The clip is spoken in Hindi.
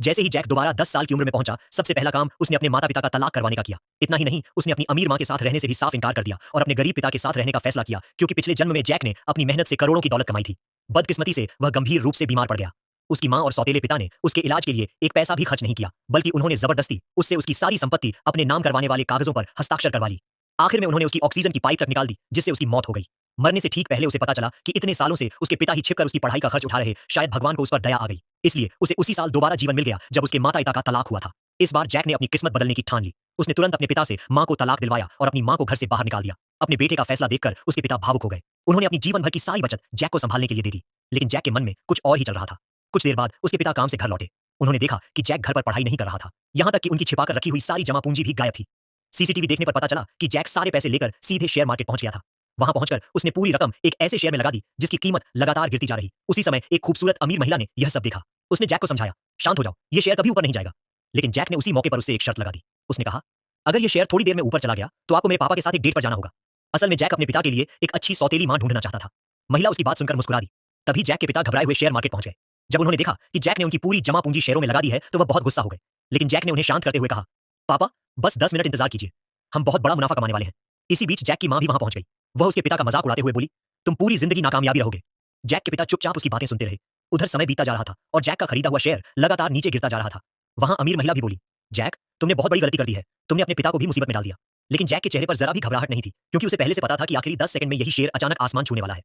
जैसे ही जैक दोबारा 10 साल की उम्र में पहुंचा, सबसे पहला काम उसने अपने माता-पिता का तलाक करवाने का किया। इतना ही नहीं, उसने अपनी अमीर माँ के साथ रहने से भी साफ इनकार कर दिया और अपने गरीब पिता के साथ रहने का फैसला किया, क्योंकि पिछले जन्म में जैक ने अपनी मेहनत से करोड़ों की दौलत कमाई थी। बदकिस्मती से वह गंभीर रूप से बीमार पड़ गया। उसकी माँ और सौतेले पिता ने उसके इलाज के लिए एक पैसा भी खर्च नहीं किया, बल्कि उन्होंने जबरदस्ती उससे उसकी सारी संपत्ति अपने नाम करवाने वाले कागजों पर हस्ताक्षर करवा ली। आखिर में उन्होंने उसकी ऑक्सीजन की पाइप तक निकाल दी, जिससे उसकी मौत हो गई। मरने से ठीक पहले उसे पता चला कि इतने सालों से उसके पिता ही छिपकर उसकी पढ़ाई का खर्च उठा रहे, शायद भगवान को उस पर दया आ गई। इसलिए उसे उसी साल दोबारा जीवन मिल गया जब उसके माता-पिता का तलाक हुआ था। इस बार जैक ने अपनी किस्मत बदलने की ठान ली। उसने तुरंत अपने पिता से माँ को तलाक दिलवाया और अपनी माँ को घर से बाहर निकाल दिया। अपने बेटे का फैसला देखकर उसके पिता भावुक हो गए। उन्होंने अपनी जीवन भर की सारी बचत जैक को संभालने के लिए दे दी। लेकिन जैक के मन में कुछ और ही चल रहा था। कुछ देर बाद उसके पिता काम से घर लौटे। उन्होंने देखा कि जैक घर पर पढ़ाई नहीं कर रहा था, यहाँ तक कि उनकी छिपाकर रखी हुई सारी जमा पूंजी भी गायब थी। सीसीटीवी देखने पर पता चला कि जैक सारे पैसे लेकर सीधे शेयर मार्केट पहुंच गया था। वहां पहुंचकर उसने पूरी रकम एक ऐसे शेयर में लगा दी जिसकी कीमत लगातार गिरती जा रही। उसी समय एक खूबसूरत अमीर महिला ने यह सब देखा। उसने जैक को समझाया, शांत हो जाओ, ये शेयर कभी ऊपर नहीं जाएगा। लेकिन जैक ने उसी मौके पर उससे एक शर्त लगा दी। उसने कहा, अगर ये शेयर थोड़ी देर में ऊपर चला गया तो आपको मेरे पापा के साथ एक डेट पर जाना होगा। असल में जैक अपने पिता के लिए एक अच्छी सौतेली मां ढूंढना चाहता था। महिला उसकी बात सुनकर मुस्कुरा दी। तभी जैक के पिता घबराए हुए शेयर मार्केट पहुंच गए। जब उन्होंने देखा कि जैक ने उनकी पूरी जमा पूंजी शेयरों में लगा दी है तो वह बहुत गुस्सा हो गए। लेकिन जैक ने उन्हें शांत करते हुए कहा, पापा, बस 10 मिनट इंतजार कीजिए, हम बहुत बड़ा मुनाफा कमाने वाले हैं। इसी बीच जैक की मां भी वहां पहुंच गई। वह उसके पिता का मजाक उड़ाते हुए बोली, तुम पूरी जिंदगी नाकामयाबी रहोगे। जैक के पिता चुपचाप उसकी बातें सुनते रहे। उधर समय बीतता जा रहा था और जैक का खरीदा हुआ शेयर लगातार नीचे गिरता जा रहा था। वहां अमीर महिला भी बोली, जैक, तुमने बहुत बड़ी गलती कर दी है, तुमने अपने पिता को भी मुसीबत में डाल दिया। लेकिन जैक के चेहरे पर जरा भी घबराहट नहीं थी, क्योंकि उसे पहले से पता था कि आखिरी 10 सेकंड में यही शेयर अचानक आसमान छूने वाला है।